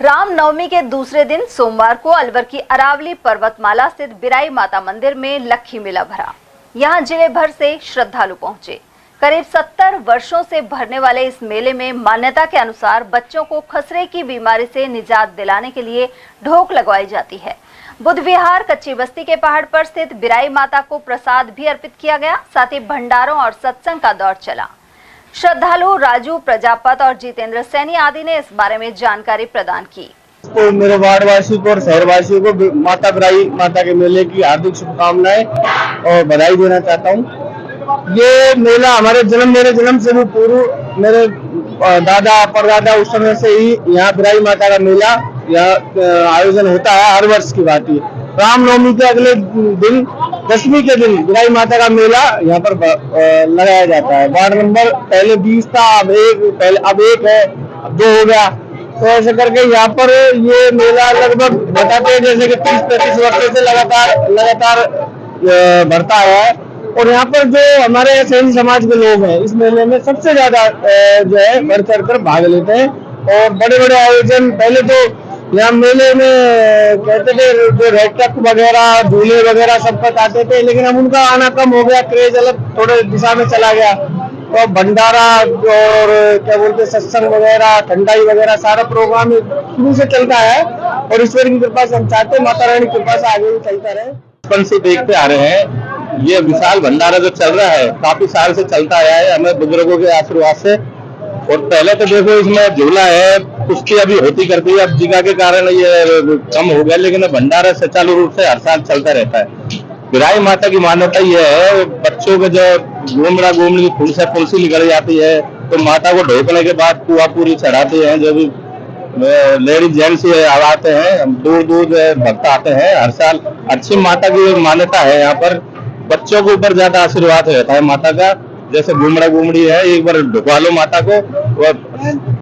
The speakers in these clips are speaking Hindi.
रामनवमी के दूसरे दिन सोमवार को अलवर की अरावली पर्वतमाला स्थित बिराई माता मंदिर में लक्खी मेला भरा। यहां जिले भर से श्रद्धालु पहुंचे। करीब 70 वर्षों से भरने वाले इस मेले में मान्यता के अनुसार बच्चों को खसरे की बीमारी से निजात दिलाने के लिए ढोक लगवाई जाती है। बुद्ध विहार कच्ची बस्ती के पहाड़ पर स्थित बिराई माता को प्रसाद भी अर्पित किया गया। साथ ही भंडारों और सत्संग का दौर चला। श्रद्धालु राजू प्रजापत और जितेंद्र सैनी आदि ने इस बारे में जानकारी प्रदान की। तो मेरे वार्डवासियों को और शहरवासियों को माता बिराई माता के मेले की हार्दिक शुभकामनाएं और बधाई देना चाहता हूं। ये मेला मेरे जन्म से भी पूर्व मेरे दादा परदादा उस समय से ही यहाँ बिराई माता का मेला यहाँ आयोजन होता है। हर वर्ष की बात है। रामनवमी के अगले दिन 10वीं के दिन बिराई माता का मेला यहाँ पर लगाया जाता है। वार्ड नंबर पहले 20 था, अब एक है, अब 2 हो गया। तो ऐसे करके यहाँ पर ये मेला लगभग बताते हैं जैसे कि 30-35 वर्षों से लगातार बढ़ता है। और यहाँ पर जो हमारे सैनी समाज के लोग हैं इस मेले में सबसे ज्यादा जो है बढ़ चढ़ कर भाग लेते हैं। और बड़े बड़े आयोजन पहले तो यहाँ मेले में कहते थे जो रेड ट्रक वगैरह झूले वगैरह सब पर आते थे, लेकिन अब उनका आना कम हो गया। क्रेज अलग थोड़े दिशा में चला गया। तो भंडारा और क्या बोलते सत्संग वगैरह ठंडाई वगैरह सारा प्रोग्राम शुरू से चलता है। और ईश्वर की कृपा से हम चाहते हैं माता रानी की कृपा से आगे भी चलता रहे। बचपन से देखते आ रहे हैं ये विशाल भंडारा जो चल रहा है काफी साल से चलता आया है हमें बुजुर्गों के आशीर्वाद से। और पहले तो देखो इसमें झूला है, कुश्ती अभी होती करती है, अब जिगा के कारण ये कम हो गया, लेकिन भंडारा सुचारू रूप से हर साल चलता रहता है। बिराई माता की मान्यता ये है बच्चों के जो गोमड़ी फूल से तुलसी निकल जाती है तो माता को ढोकने के बाद पुआ पूरी चढ़ाते हैं। जो भी लेडीज जेंट्स आते हैं, दूर दूर भक्त आते हैं हर साल। अच्छी माता की मान्यता है। यहाँ पर बच्चों के ऊपर ज्यादा आशीर्वाद रहता है माता का। जैसे गोमड़ी है, एक बार ढुकवा लो माता को और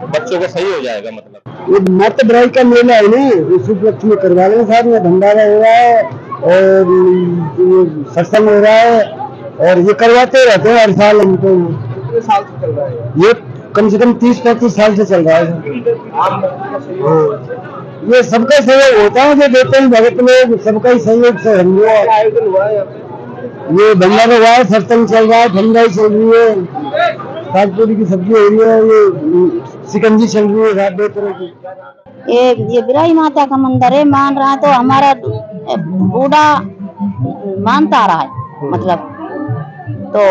बच्चों को सही हो जाएगा। मतलब ये माता बिराई का मेला है ना, इस उपलक्ष्य में करवा लेंगे। साथ में भंडारा हो रहा है और सत्संग हो रहा है और ये करवाते रहते हैं हर साल। हमको कितने साल से चल रहा है ये? कम से कम 30-35 साल से चल रहा है। ये सबका सहयोग होता है जो देते हैं भगत लोग, सबका ही सहयोग से हम लोग आयोजन हुआ है। ये भंडारा हुआ है, सत्संग चल रहा है, ठंडाई चल रही है, सागपूरी की सब्जी हो रही है, ये सिकंजी चल रही है, 2 तरह की। ये बिराई माता का मंदिर है, मान रहा है तो हमारा बूढ़ा मानता आ रहा है। मतलब तो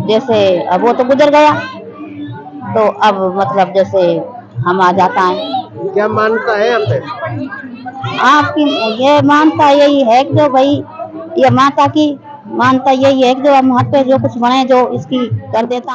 जैसे अब वो तो गुजर गया तो अब मतलब जैसे हम आ जाता है। क्या मानता है आपकी? ये मानता यही है कि जो भाई ये माता की मानता यही है कि जो हम हाथ पे जो कुछ बने जो इसकी कर देता है।